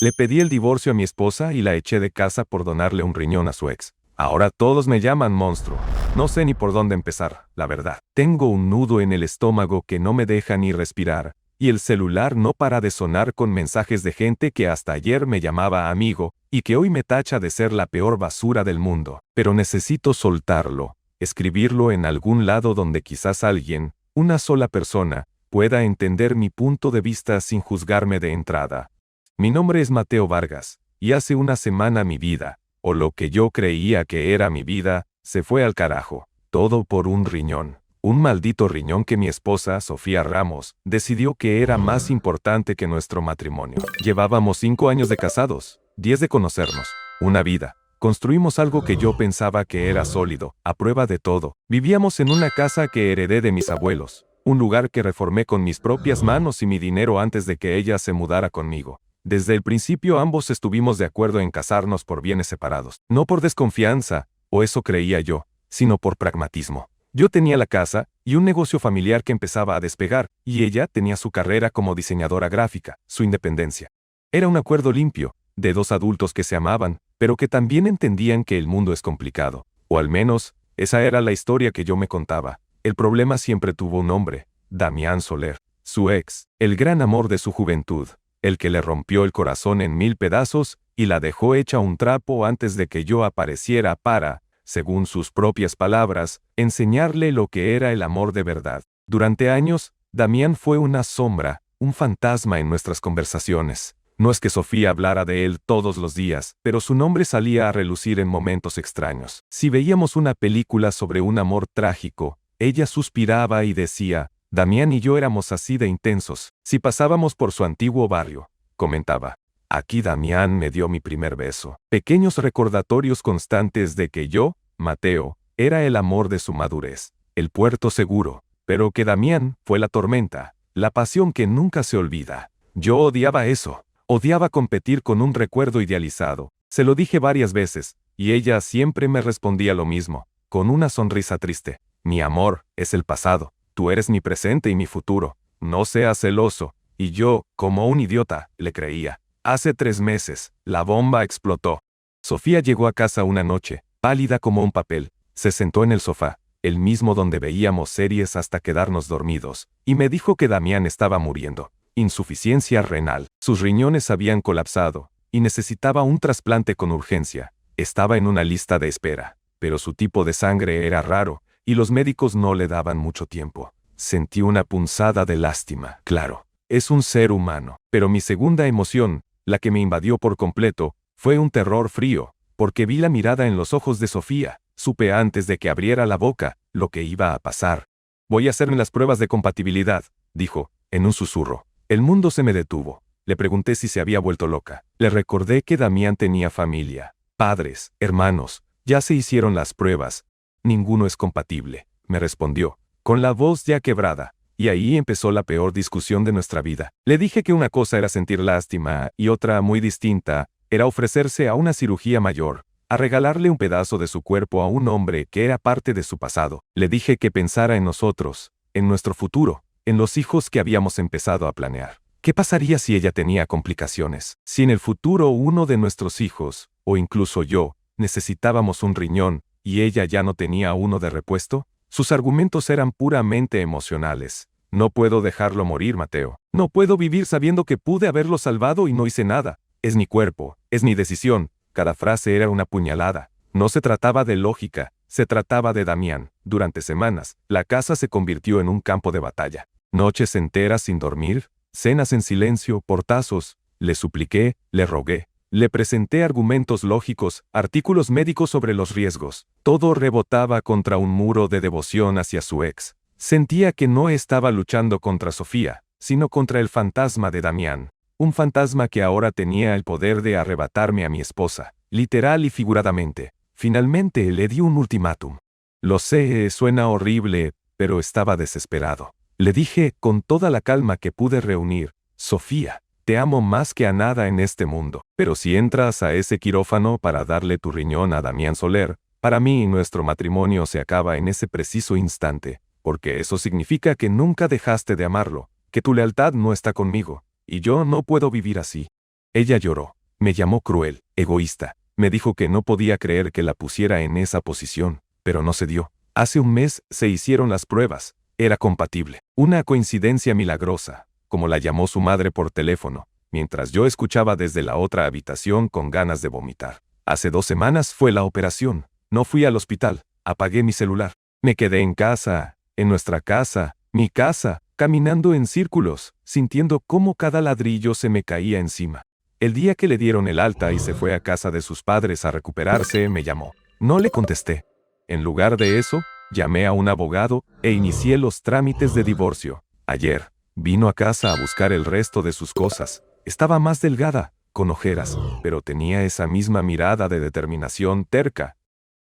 Le pedí el divorcio a mi esposa y la eché de casa por donarle un riñón a su ex. Ahora todos me llaman monstruo. No sé ni por dónde empezar, la verdad. Tengo un nudo en el estómago que no me deja ni respirar, y el celular no para de sonar con mensajes de gente que hasta ayer me llamaba amigo, y que hoy me tacha de ser la peor basura del mundo. Pero necesito soltarlo, escribirlo en algún lado donde quizás alguien, una sola persona, pueda entender mi punto de vista sin juzgarme de entrada. Mi nombre es Mateo Vargas, y hace una semana mi vida, o lo que yo creía que era mi vida, se fue al carajo. Todo por un riñón. Un maldito riñón que mi esposa, Sofía Ramos, decidió que era más importante que nuestro matrimonio. Llevábamos 5 años de casados, 10 de conocernos, una vida. Construimos algo que yo pensaba que era sólido, a prueba de todo. Vivíamos en una casa que heredé de mis abuelos, un lugar que reformé con mis propias manos y mi dinero antes de que ella se mudara conmigo. Desde el principio ambos estuvimos de acuerdo en casarnos por bienes separados, no por desconfianza, o eso creía yo, sino por pragmatismo. Yo tenía la casa y un negocio familiar que empezaba a despegar, y ella tenía su carrera como diseñadora gráfica, su independencia. Era un acuerdo limpio, de dos adultos que se amaban, pero que también entendían que el mundo es complicado. O al menos, esa era la historia que yo me contaba. El problema siempre tuvo un nombre: Damián Soler, su ex, el gran amor de su juventud, el que le rompió el corazón en 1000 pedazos y la dejó hecha un trapo antes de que yo apareciera para, según sus propias palabras, enseñarle lo que era el amor de verdad. Durante años, Damián fue una sombra, un fantasma en nuestras conversaciones. No es que Sofía hablara de él todos los días, pero su nombre salía a relucir en momentos extraños. Si veíamos una película sobre un amor trágico, ella suspiraba y decía: Damián y yo éramos así de intensos. Si pasábamos por su antiguo barrio, comentaba, aquí Damián me dio mi primer beso. Pequeños recordatorios constantes de que yo, Mateo, era el amor de su madurez, el puerto seguro, pero que Damián fue la tormenta, la pasión que nunca se olvida. Yo odiaba eso, odiaba competir con un recuerdo idealizado. Se lo dije varias veces, y ella siempre me respondía lo mismo, con una sonrisa triste: mi amor es el pasado. Tú eres mi presente y mi futuro. No seas celoso. Y yo, como un idiota, le creía. Hace 3 meses, la bomba explotó. Sofía llegó a casa una noche, pálida como un papel. Se sentó en el sofá, el mismo donde veíamos series hasta quedarnos dormidos, y me dijo que Damián estaba muriendo. Insuficiencia renal. Sus riñones habían colapsado, y necesitaba un trasplante con urgencia. Estaba en una lista de espera, pero su tipo de sangre era raro, y los médicos no le daban mucho tiempo. Sentí una punzada de lástima. Claro, es un ser humano. Pero mi segunda emoción, la que me invadió por completo, fue un terror frío, porque vi la mirada en los ojos de Sofía. Supe antes de que abriera la boca lo que iba a pasar. Voy a hacerme las pruebas de compatibilidad, dijo, en un susurro. El mundo se me detuvo. Le pregunté si se había vuelto loca. Le recordé que Damián tenía familia, padres, hermanos. Ya se hicieron las pruebas. Ninguno es compatible, me respondió, con la voz ya quebrada, y ahí empezó la peor discusión de nuestra vida. Le dije que una cosa era sentir lástima y otra, muy distinta, era ofrecerse a una cirugía mayor, a regalarle un pedazo de su cuerpo a un hombre que era parte de su pasado. Le dije que pensara en nosotros, en nuestro futuro, en los hijos que habíamos empezado a planear. ¿Qué pasaría si ella tenía complicaciones? Si en el futuro uno de nuestros hijos, o incluso yo, necesitábamos un riñón, y ella ya no tenía uno de repuesto. Sus argumentos eran puramente emocionales. No puedo dejarlo morir, Mateo. No puedo vivir sabiendo que pude haberlo salvado y no hice nada. Es mi cuerpo, es mi decisión. Cada frase era una puñalada. No se trataba de lógica, se trataba de Damián. Durante semanas, la casa se convirtió en un campo de batalla. Noches enteras sin dormir, cenas en silencio, portazos. Le supliqué, le rogué. Le presenté argumentos lógicos, artículos médicos sobre los riesgos. Todo rebotaba contra un muro de devoción hacia su ex. Sentía que no estaba luchando contra Sofía, sino contra el fantasma de Damián. Un fantasma que ahora tenía el poder de arrebatarme a mi esposa, literal y figuradamente. Finalmente le di un ultimátum. Lo sé, suena horrible, pero estaba desesperado. Le dije, con toda la calma que pude reunir: Sofía, te amo más que a nada en este mundo. Pero si entras a ese quirófano para darle tu riñón a Damián Soler, para mí nuestro matrimonio se acaba en ese preciso instante, porque eso significa que nunca dejaste de amarlo, que tu lealtad no está conmigo, y yo no puedo vivir así. Ella lloró. Me llamó cruel, egoísta. Me dijo que no podía creer que la pusiera en esa posición, pero no se dio. Hace un mes se hicieron las pruebas. Era compatible. Una coincidencia milagrosa, como la llamó su madre por teléfono, mientras yo escuchaba desde la otra habitación con ganas de vomitar. Hace 2 semanas fue la operación. No fui al hospital. Apagué mi celular. Me quedé en casa, en nuestra casa, mi casa, caminando en círculos, sintiendo cómo cada ladrillo se me caía encima. El día que le dieron el alta y se fue a casa de sus padres a recuperarse, me llamó. No le contesté. En lugar de eso, llamé a un abogado e inicié los trámites de divorcio. Ayer, vino a casa a buscar el resto de sus cosas. Estaba más delgada, con ojeras, pero tenía esa misma mirada de determinación terca.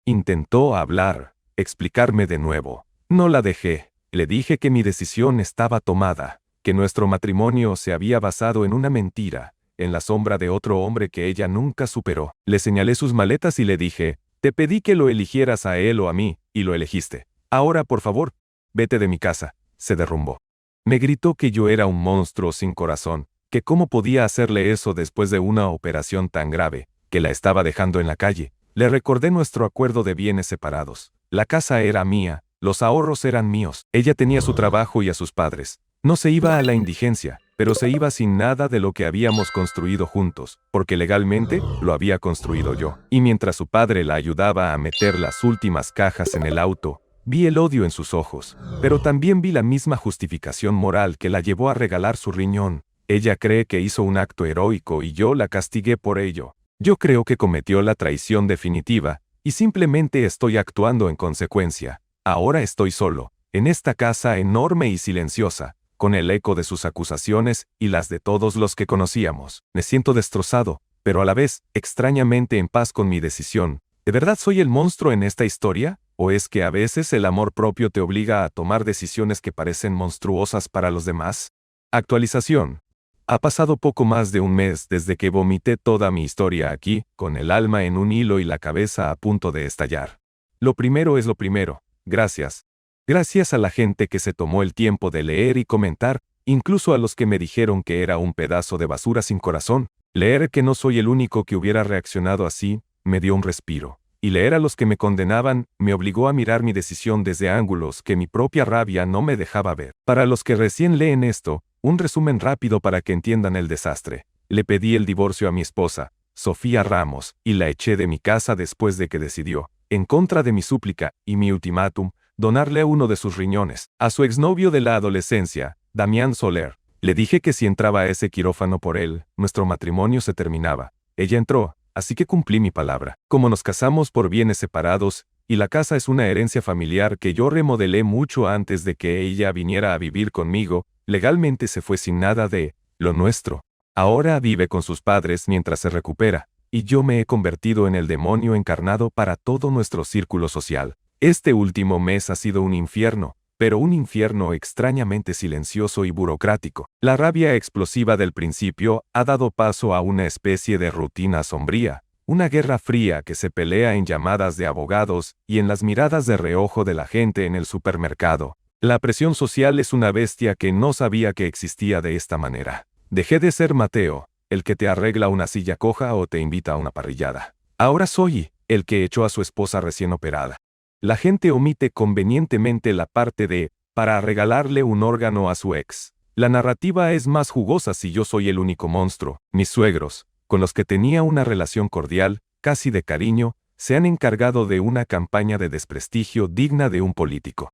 Intentó hablar, explicarme de nuevo. No la dejé. Le dije que mi decisión estaba tomada, que nuestro matrimonio se había basado en una mentira, en la sombra de otro hombre que ella nunca superó. Le señalé sus maletas y le dije, te pedí que lo eligieras a él o a mí, y lo elegiste. Ahora, por favor, vete de mi casa. Se derrumbó. Me gritó que yo era un monstruo sin corazón, que cómo podía hacerle eso después de una operación tan grave, que la estaba dejando en la calle. Le recordé nuestro acuerdo de bienes separados. La casa era mía, los ahorros eran míos. Ella tenía su trabajo y a sus padres. No se iba a la indigencia, pero se iba sin nada de lo que habíamos construido juntos, porque legalmente lo había construido yo. Y mientras su padre la ayudaba a meter las últimas cajas en el auto, vi el odio en sus ojos, pero también vi la misma justificación moral que la llevó a regalar su riñón. Ella cree que hizo un acto heroico y yo la castigué por ello. Yo creo que cometió la traición definitiva, y simplemente estoy actuando en consecuencia. Ahora estoy solo, en esta casa enorme y silenciosa, con el eco de sus acusaciones y las de todos los que conocíamos. Me siento destrozado, pero a la vez, extrañamente en paz con mi decisión. ¿De verdad soy el monstruo en esta historia? ¿O es que a veces el amor propio te obliga a tomar decisiones que parecen monstruosas para los demás? Actualización. Ha pasado poco más de un mes desde que vomité toda mi historia aquí, con el alma en un hilo y la cabeza a punto de estallar. Lo primero es lo primero. Gracias. Gracias a la gente que se tomó el tiempo de leer y comentar, incluso a los que me dijeron que era un pedazo de basura sin corazón. Leer que no soy el único que hubiera reaccionado así, me dio un respiro. Y leer a los que me condenaban, me obligó a mirar mi decisión desde ángulos que mi propia rabia no me dejaba ver. Para los que recién leen esto, un resumen rápido para que entiendan el desastre. Le pedí el divorcio a mi esposa, Sofía Ramos, y la eché de mi casa después de que decidió, en contra de mi súplica y mi ultimátum, donarle uno de sus riñones. A su exnovio de la adolescencia, Damián Soler, le dije que si entraba a ese quirófano por él, nuestro matrimonio se terminaba. Ella entró, así que cumplí mi palabra. Como nos casamos por bienes separados, y la casa es una herencia familiar que yo remodelé mucho antes de que ella viniera a vivir conmigo, legalmente se fue sin nada de lo nuestro. Ahora vive con sus padres mientras se recupera, y yo me he convertido en el demonio encarnado para todo nuestro círculo social. Este último mes ha sido un infierno, pero un infierno extrañamente silencioso y burocrático. La rabia explosiva del principio ha dado paso a una especie de rutina sombría, una guerra fría que se pelea en llamadas de abogados y en las miradas de reojo de la gente en el supermercado. La presión social es una bestia que no sabía que existía de esta manera. Dejé de ser Mateo, el que te arregla una silla coja o te invita a una parrillada. Ahora soy el que echó a su esposa recién operada. La gente omite convenientemente la parte de para regalarle un órgano a su ex. La narrativa es más jugosa si yo soy el único monstruo. Mis suegros, con los que tenía una relación cordial, casi de cariño, se han encargado de una campaña de desprestigio digna de un político.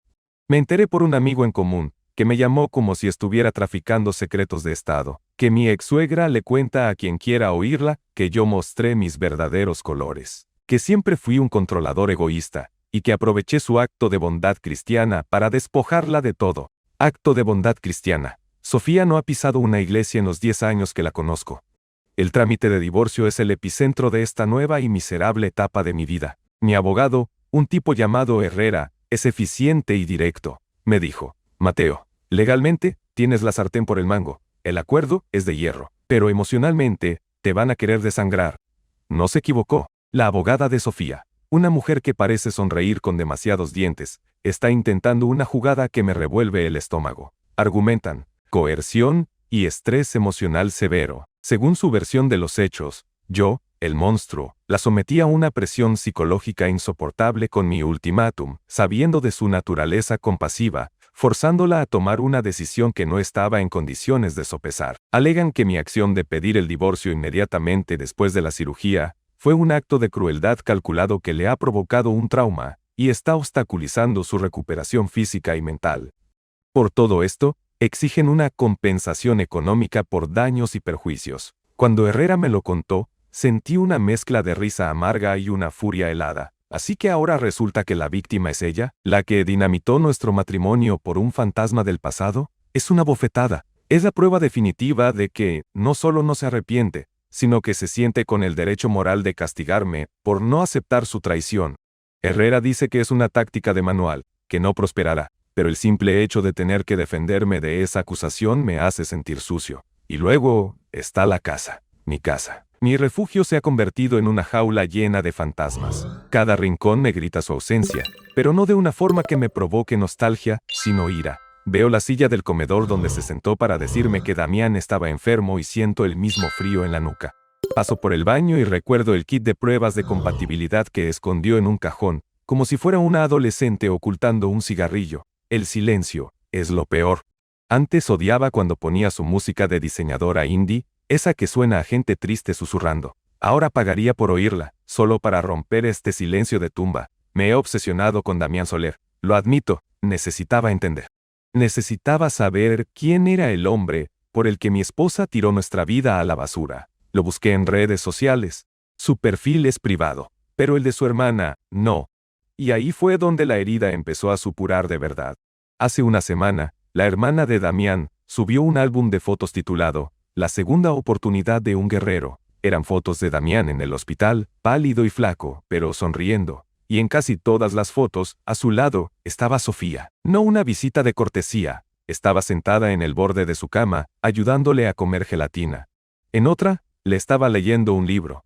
Me enteré por un amigo en común, que me llamó como si estuviera traficando secretos de Estado, que mi ex-suegra le cuenta a quien quiera oírla que yo mostré mis verdaderos colores, que siempre fui un controlador egoísta, y que aproveché su acto de bondad cristiana para despojarla de todo. Acto de bondad cristiana. Sofía no ha pisado una iglesia en los 10 años que la conozco. El trámite de divorcio es el epicentro de esta nueva y miserable etapa de mi vida. Mi abogado, un tipo llamado Herrera, es eficiente y directo. Me dijo, Mateo, legalmente, tienes la sartén por el mango. El acuerdo es de hierro. Pero emocionalmente, te van a querer desangrar. No se equivocó. La abogada de Sofía, una mujer que parece sonreír con demasiados dientes, está intentando una jugada que me revuelve el estómago. Argumentan, coerción y estrés emocional severo. Según su versión de los hechos, yo, el monstruo, la sometí a una presión psicológica insoportable con mi ultimátum, sabiendo de su naturaleza compasiva, forzándola a tomar una decisión que no estaba en condiciones de sopesar. Alegan que mi acción de pedir el divorcio inmediatamente después de la cirugía fue un acto de crueldad calculado que le ha provocado un trauma y está obstaculizando su recuperación física y mental. Por todo esto, exigen una compensación económica por daños y perjuicios. Cuando Herrera me lo contó, sentí una mezcla de risa amarga y una furia helada. Así que ahora resulta que la víctima es ella, la que dinamitó nuestro matrimonio por un fantasma del pasado. Es una bofetada. Es la prueba definitiva de que no solo no se arrepiente, sino que se siente con el derecho moral de castigarme por no aceptar su traición. Herrera dice que es una táctica de manual, que no prosperará, pero el simple hecho de tener que defenderme de esa acusación me hace sentir sucio. Y luego está la casa, mi casa. Mi refugio se ha convertido en una jaula llena de fantasmas. Cada rincón me grita su ausencia, pero no de una forma que me provoque nostalgia, sino ira. Veo la silla del comedor donde se sentó para decirme que Damián estaba enfermo y siento el mismo frío en la nuca. Paso por el baño y recuerdo el kit de pruebas de compatibilidad que escondió en un cajón, como si fuera una adolescente ocultando un cigarrillo. El silencio es lo peor. Antes odiaba cuando ponía su música de diseñadora indie, esa que suena a gente triste susurrando. Ahora pagaría por oírla, solo para romper este silencio de tumba. Me he obsesionado con Damián Soler. Lo admito, necesitaba entender. Necesitaba saber quién era el hombre por el que mi esposa tiró nuestra vida a la basura. Lo busqué en redes sociales. Su perfil es privado, pero el de su hermana, no. Y ahí fue donde la herida empezó a supurar de verdad. Hace una semana, la hermana de Damián subió un álbum de fotos titulado La segunda oportunidad de un guerrero. Eran fotos de Damián en el hospital, pálido y flaco, pero sonriendo. Y en casi todas las fotos, a su lado, estaba Sofía. No una visita de cortesía. Estaba sentada en el borde de su cama, ayudándole a comer gelatina. En otra, le estaba leyendo un libro.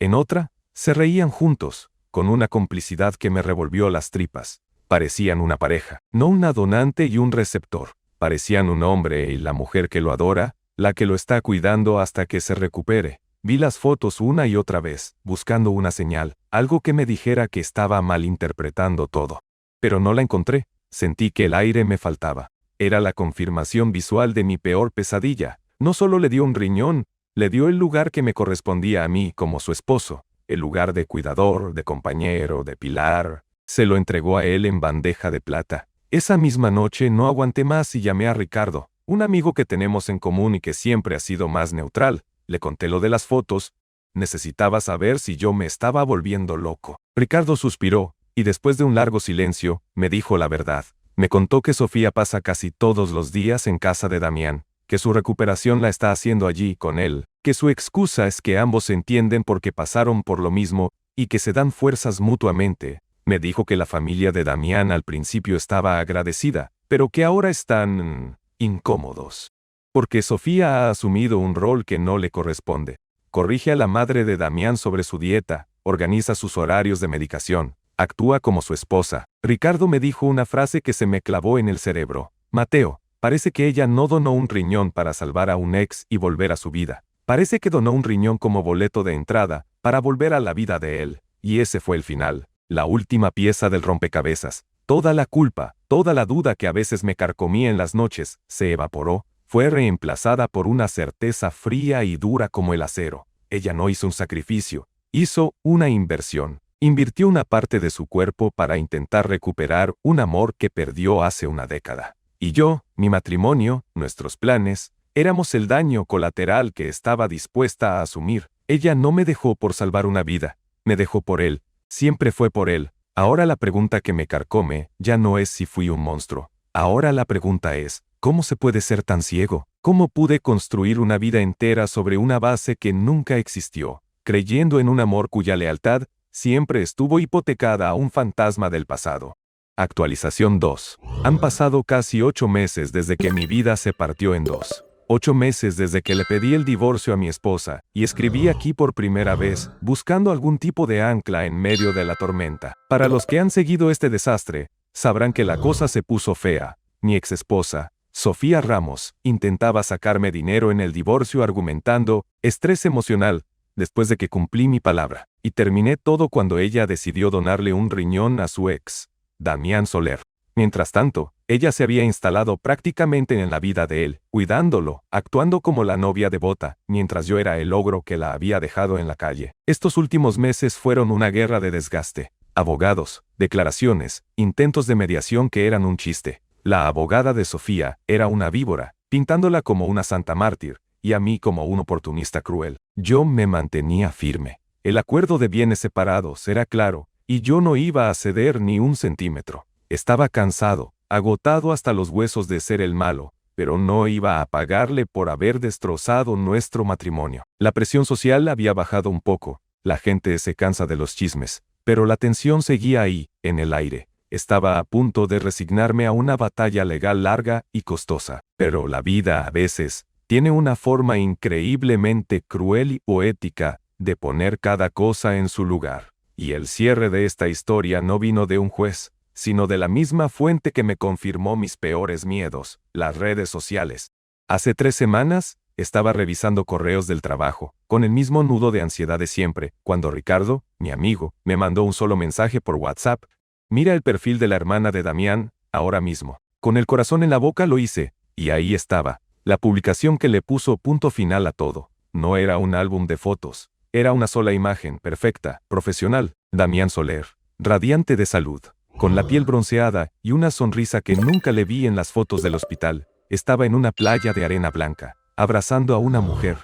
En otra, se reían juntos, con una complicidad que me revolvió las tripas. Parecían una pareja, no una donante y un receptor. Parecían un hombre y la mujer que lo adora, la que lo está cuidando hasta que se recupere. Vi las fotos una y otra vez, buscando una señal, algo que me dijera que estaba malinterpretando todo. Pero no la encontré. Sentí que el aire me faltaba. Era la confirmación visual de mi peor pesadilla. No solo le dio un riñón, le dio el lugar que me correspondía a mí como su esposo, el lugar de cuidador, de compañero, de pilar. Se lo entregó a él en bandeja de plata. Esa misma noche no aguanté más y llamé a Ricardo, un amigo que tenemos en común y que siempre ha sido más neutral. Le conté lo de las fotos. Necesitaba saber si yo me estaba volviendo loco. Ricardo suspiró, y después de un largo silencio, me dijo la verdad. Me contó que Sofía pasa casi todos los días en casa de Damián, que su recuperación la está haciendo allí con él, que su excusa es que ambos se entienden porque pasaron por lo mismo y que se dan fuerzas mutuamente. Me dijo que la familia de Damián al principio estaba agradecida, pero que ahora están incómodos. Porque Sofía ha asumido un rol que no le corresponde. Corrige a la madre de Damián sobre su dieta, organiza sus horarios de medicación, actúa como su esposa. Ricardo me dijo una frase que se me clavó en el cerebro. Mateo, parece que ella no donó un riñón para salvar a un ex y volver a su vida. Parece que donó un riñón como boleto de entrada para volver a la vida de él. Y ese fue el final. La última pieza del rompecabezas. Toda la culpa, toda la duda que a veces me carcomía en las noches, se evaporó. Fue reemplazada por una certeza fría y dura como el acero. Ella no hizo un sacrificio, hizo una inversión. Invirtió una parte de su cuerpo para intentar recuperar un amor que perdió hace una década. Y yo, mi matrimonio, nuestros planes, éramos el daño colateral que estaba dispuesta a asumir. Ella no me dejó por salvar una vida, me dejó por él. Siempre fue por él. Ahora la pregunta que me carcome ya no es si fui un monstruo. Ahora la pregunta es, ¿cómo se puede ser tan ciego? ¿Cómo pude construir una vida entera sobre una base que nunca existió, creyendo en un amor cuya lealtad siempre estuvo hipotecada a un fantasma del pasado? Actualización 2. Han pasado casi 8 meses desde que mi vida se partió en dos. 8 meses desde que le pedí el divorcio a mi esposa, y escribí aquí por primera vez, buscando algún tipo de ancla en medio de la tormenta. Para los que han seguido este desastre, sabrán que la cosa se puso fea. Mi exesposa, Sofía Ramos intentaba sacarme dinero en el divorcio argumentando estrés emocional después de que cumplí mi palabra. Y terminé todo cuando ella decidió donarle un riñón a su ex, Damián Soler. Mientras tanto, ella se había instalado prácticamente en la vida de él, cuidándolo, actuando como la novia devota, mientras yo era el ogro que la había dejado en la calle. Estos últimos meses fueron una guerra de desgaste. Abogados, declaraciones, intentos de mediación que eran un chiste. La abogada de Sofía era una víbora, pintándola como una santa mártir, y a mí como un oportunista cruel. Yo me mantenía firme. El acuerdo de bienes separados era claro, y yo no iba a ceder ni un centímetro. Estaba cansado, agotado hasta los huesos de ser el malo, pero no iba a pagarle por haber destrozado nuestro matrimonio. La presión social había bajado un poco, la gente se cansa de los chismes, pero la tensión seguía ahí, en el aire. Estaba a punto de resignarme a una batalla legal larga y costosa, pero la vida a veces tiene una forma increíblemente cruel y poética de poner cada cosa en su lugar. Y el cierre de esta historia no vino de un juez, sino de la misma fuente que me confirmó mis peores miedos, las redes sociales. Hace 3 semanas, estaba revisando correos del trabajo, con el mismo nudo de ansiedad de siempre, cuando Ricardo, mi amigo, me mandó un solo mensaje por WhatsApp. Mira el perfil de la hermana de Damián, ahora mismo. Con el corazón en la boca lo hice, y ahí estaba, la publicación que le puso punto final a todo. No era un álbum de fotos, era una sola imagen, perfecta, profesional. Damián Soler, radiante de salud, con la piel bronceada y una sonrisa que nunca le vi en las fotos del hospital. Estaba en una playa de arena blanca, abrazando a una mujer.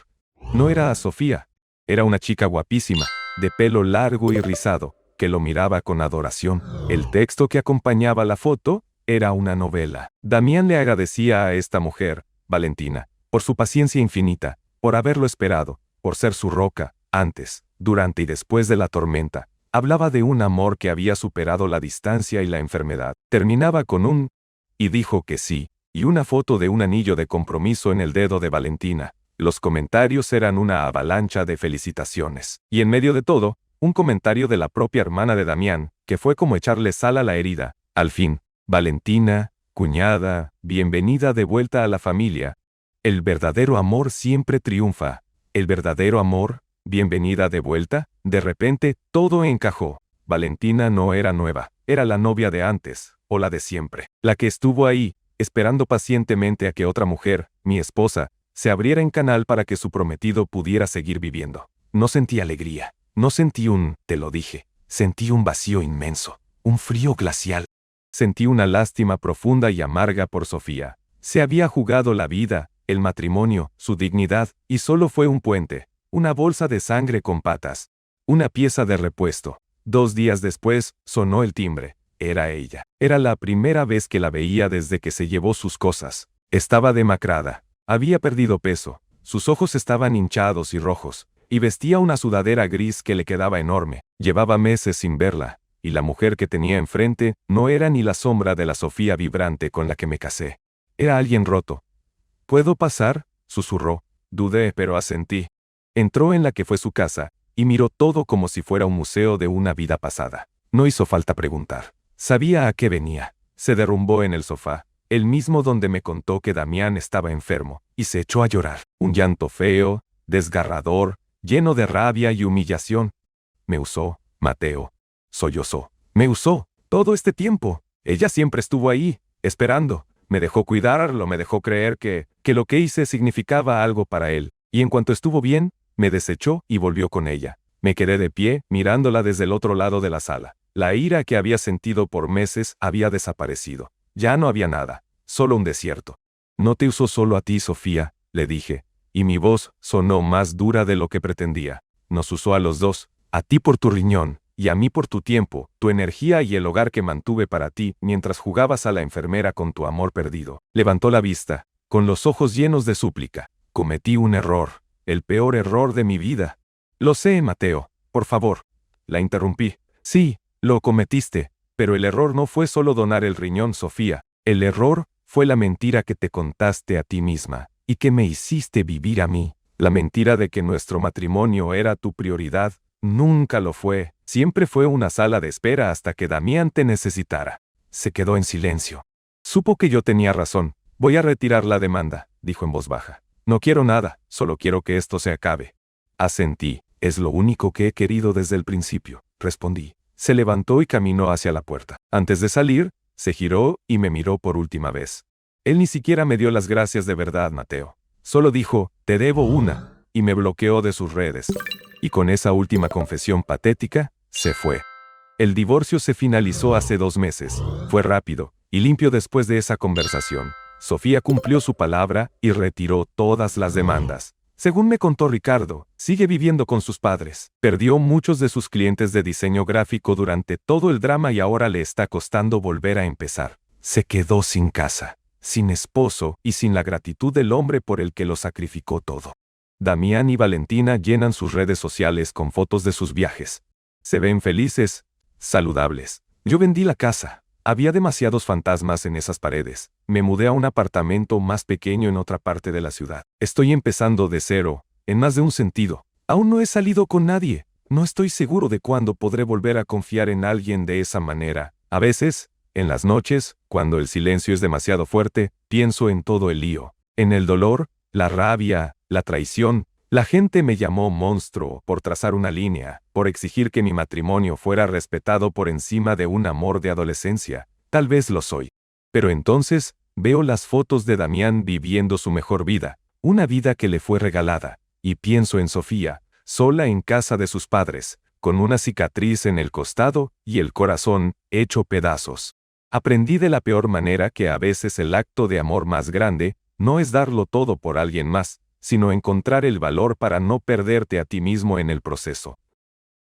No era a Sofía, era una chica guapísima, de pelo largo y rizado, que lo miraba con adoración. El texto que acompañaba la foto era una novela. Damián le agradecía a esta mujer, Valentina, por su paciencia infinita, por haberlo esperado, por ser su roca, antes, durante y después de la tormenta. Hablaba de un amor que había superado la distancia y la enfermedad. Terminaba con un y dijo que sí, y una foto de un anillo de compromiso en el dedo de Valentina. Los comentarios eran una avalancha de felicitaciones. Y en medio de todo, un comentario de la propia hermana de Damián, que fue como echarle sal a la herida. Al fin, Valentina, cuñada, bienvenida de vuelta a la familia. El verdadero amor siempre triunfa. El verdadero amor, bienvenida de vuelta. De repente, todo encajó. Valentina no era nueva, era la novia de antes, o la de siempre. La que estuvo ahí, esperando pacientemente a que otra mujer, mi esposa, se abriera en canal para que su prometido pudiera seguir viviendo. No sentí alegría. No sentí te lo dije, sentí un vacío inmenso, un frío glacial. Sentí una lástima profunda y amarga por Sofía. Se había jugado la vida, el matrimonio, su dignidad, y solo fue un puente, una bolsa de sangre con patas, una pieza de repuesto. 2 días después, sonó el timbre. Era ella. Era la primera vez que la veía desde que se llevó sus cosas. Estaba demacrada, había perdido peso, sus ojos estaban hinchados y rojos, y vestía una sudadera gris que le quedaba enorme. Llevaba meses sin verla, y la mujer que tenía enfrente no era ni la sombra de la Sofía vibrante con la que me casé. Era alguien roto. ¿Puedo pasar?, susurró. Dudé, pero asentí. Entró en la que fue su casa, y miró todo como si fuera un museo de una vida pasada. No hizo falta preguntar. Sabía a qué venía. Se derrumbó en el sofá, el mismo donde me contó que Damián estaba enfermo, y se echó a llorar. Un llanto feo, desgarrador, lleno de rabia y humillación. Me usó, Mateo. Sollozó. Me usó. Todo este tiempo. Ella siempre estuvo ahí, esperando. Me dejó cuidarlo, me dejó creer que lo que hice significaba algo para él. Y en cuanto estuvo bien, me desechó y volvió con ella. Me quedé de pie, mirándola desde el otro lado de la sala. La ira que había sentido por meses había desaparecido. Ya no había nada, solo un desierto. No te usó solo a ti, Sofía, le dije. Y mi voz sonó más dura de lo que pretendía. Nos usó a los dos, a ti por tu riñón, y a mí por tu tiempo, tu energía y el hogar que mantuve para ti mientras jugabas a la enfermera con tu amor perdido. Levantó la vista, con los ojos llenos de súplica. Cometí un error, el peor error de mi vida. Lo sé, Mateo, por favor. La interrumpí. Sí, lo cometiste, pero el error no fue solo donar el riñón, Sofía. El error fue la mentira que te contaste a ti misma. Y que me hiciste vivir a mí. La mentira de que nuestro matrimonio era tu prioridad, nunca lo fue. Siempre fue una sala de espera hasta que Damián te necesitara. Se quedó en silencio. Supo que yo tenía razón. Voy a retirar la demanda, dijo en voz baja. No quiero nada, solo quiero que esto se acabe. Asentí. Es lo único que he querido desde el principio, respondí. Se levantó y caminó hacia la puerta. Antes de salir, se giró y me miró por última vez. Él ni siquiera me dio las gracias de verdad, Mateo. Solo dijo, te debo una, y me bloqueó de sus redes. Y con esa última confesión patética, se fue. El divorcio se finalizó hace 2 meses. Fue rápido y limpio después de esa conversación. Sofía cumplió su palabra y retiró todas las demandas. Según me contó Ricardo, sigue viviendo con sus padres. Perdió muchos de sus clientes de diseño gráfico durante todo el drama y ahora le está costando volver a empezar. Se quedó sin casa, sin esposo y sin la gratitud del hombre por el que lo sacrificó todo. Damián y Valentina llenan sus redes sociales con fotos de sus viajes. Se ven felices, saludables. Yo vendí la casa. Había demasiados fantasmas en esas paredes. Me mudé a un apartamento más pequeño en otra parte de la ciudad. Estoy empezando de cero, en más de un sentido. Aún no he salido con nadie. No estoy seguro de cuándo podré volver a confiar en alguien de esa manera. A veces, en las noches, cuando el silencio es demasiado fuerte, pienso en todo el lío. En el dolor, la rabia, la traición. La gente me llamó monstruo por trazar una línea, por exigir que mi matrimonio fuera respetado por encima de un amor de adolescencia. Tal vez lo soy. Pero entonces, veo las fotos de Damián viviendo su mejor vida, una vida que le fue regalada, y pienso en Sofía, sola en casa de sus padres, con una cicatriz en el costado y el corazón hecho pedazos. Aprendí de la peor manera que a veces el acto de amor más grande no es darlo todo por alguien más, sino encontrar el valor para no perderte a ti mismo en el proceso.